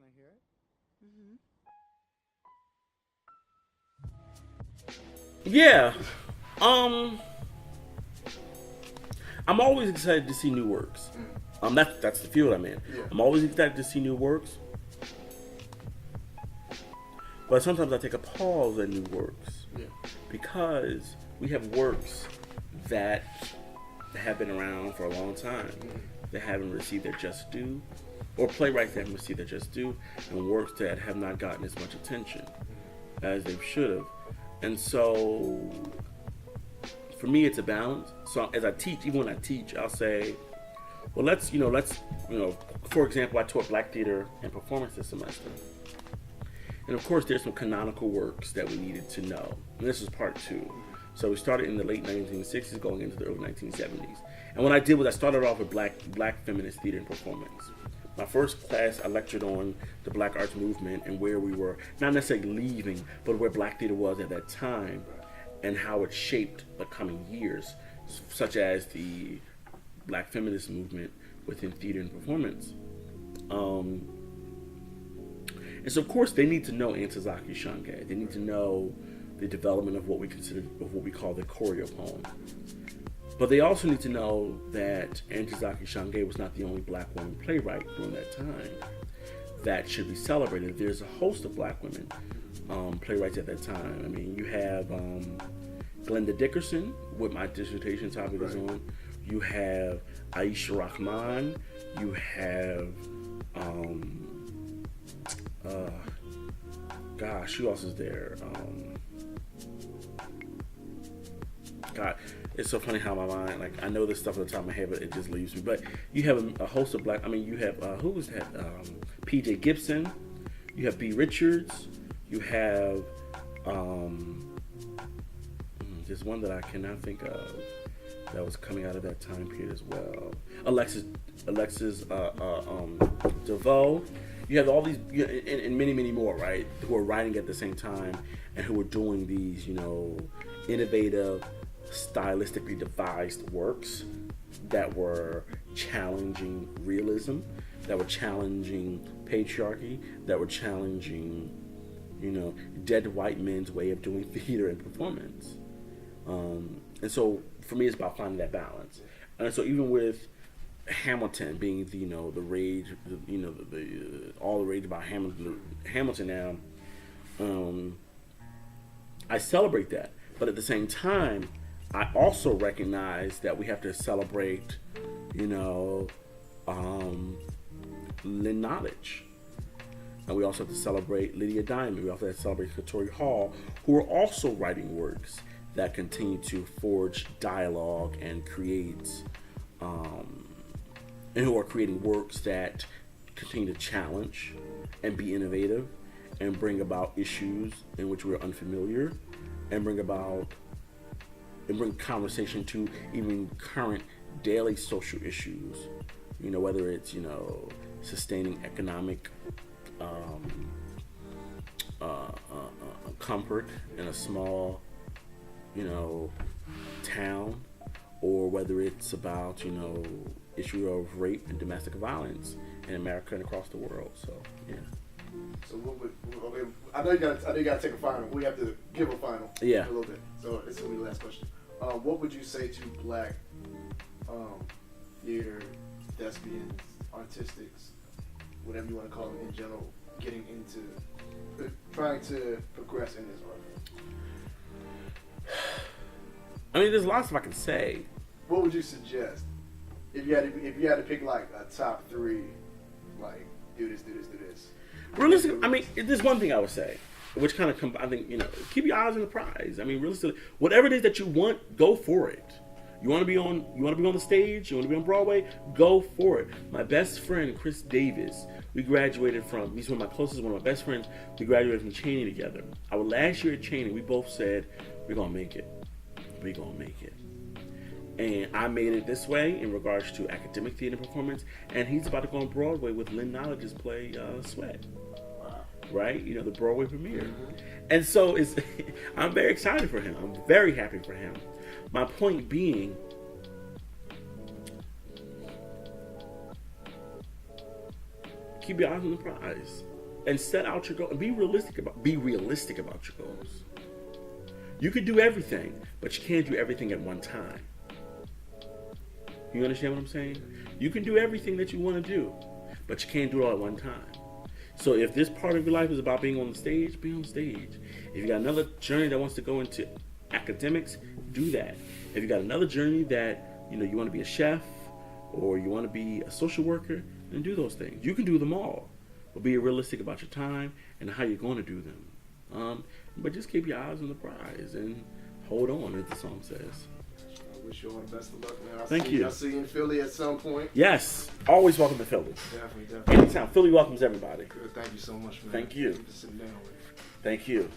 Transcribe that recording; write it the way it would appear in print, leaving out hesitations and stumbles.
Can I hear it? Hmm. Yeah. Um, I'm always excited to see new works. That's the field I'm in. Yeah. I'm always excited to see new works, but sometimes I take a pause at new works Yeah. because we have works that have been around for a long time that haven't received their just due, or playwrights that haven't received their just due, and works that have not gotten as much attention as they should have. And so, for me, it's a balance. So as I teach, even when I teach, I'll say, well, for example, I taught Black theater and performance this semester. And of course, there's some canonical works that we needed to know. And this is part two. So we started in the late 1960s, going into the early 1970s. And what I did was I started off with black feminist theater and performance. My first class, I lectured on the Black arts movement and where we were, not necessarily leaving, but where Black theater was at that time and how it shaped the coming years, such as the Black feminist movement within theater and performance. And so, of course, they need to know Antizaki Shange. They need to know the development of what we call the choreo poem. But they also need to know that Antizaki Shange was not the only Black woman playwright during that time that should be celebrated. There's a host of Black women playwrights at that time. I mean, you have Glenda Dickerson, what my dissertation topic is on. You have Aisha Rahman. You have, who else is there? God, it's so funny how my mind, like, I know this stuff at the top of my head, but it just leaves me. But you have a host of Black, you have, who was that? PJ Gibson. You have B. Richards. You have, there's one that I cannot think of that was coming out of that time period as well. Alexis DeVoe. You have all these, and many, many more, right? Who are writing at the same time and who are doing these, innovative, stylistically devised works that were challenging realism, that were challenging patriarchy, that were challenging, dead white men's way of doing theater and performance. And so for me, it's about finding that balance. And so even with Hamilton being the rage, all the rage about Hamilton now, I celebrate that. But at the same time, I also recognize that we have to celebrate, Lynn Knowledge. And we also have to celebrate Lydia Diamond. We also have to celebrate Katori Hall, who are also writing works that continue to forge dialogue and create, and who are creating works that continue to challenge and be innovative and bring about issues in which we're unfamiliar and bring conversation to even current daily social issues, whether it's, sustaining economic comfort in a small, town, or whether it's about, issue of rape and domestic violence in America and across the world. So, yeah. So okay, I know you gotta take a final. We have to give a final. Yeah. A little bit. So this is gonna be the last question. What would you say to Black theater, thespians, artistics, whatever you want to call them in general, getting into trying to progress in this art? I mean, there's lots of I can say. What would you suggest if you had to pick like a top three, like do this. Realistically, I mean, there's one thing I would say, which kind of I think, keep your eyes on the prize. I mean, realistically, whatever it is that you want, go for it. You want to be on the stage, you want to be on Broadway, go for it. My best friend, Chris Davis, he's one of my best friends. We graduated from Cheney together. Our last year at Cheney, we both said, we're going to make it. We're going to make it. And I made it this way in regards to academic theater performance, and he's about to go on Broadway with Lynn Knowledge's play, Sweat. Right? The Broadway premiere. And so I'm very excited for him. I'm very happy for him. My point being, keep your eyes on the prize and set out your goal and be realistic about your goals. You can do everything, but you can't do everything at one time. You understand what I'm saying? You can do everything that you want to do, but you can't do it all at one time. So if this part of your life is about being on the stage, be on stage. If you got another journey that wants to go into academics, do that. If you got another journey that you want to be a chef or you want to be a social worker, then do those things. You can do them all, but be realistic about your time and how you're going to do them. But just keep your eyes on the prize and hold on, as the song says. I wish you all the best of luck, man. Thank you. I'll see you in Philly at some point. Yes, always welcome to Philly. Definitely. Anytime. Philly welcomes everybody. Good. Thank you so much, man. Thank you. Thank you for sitting down with me. Thank you.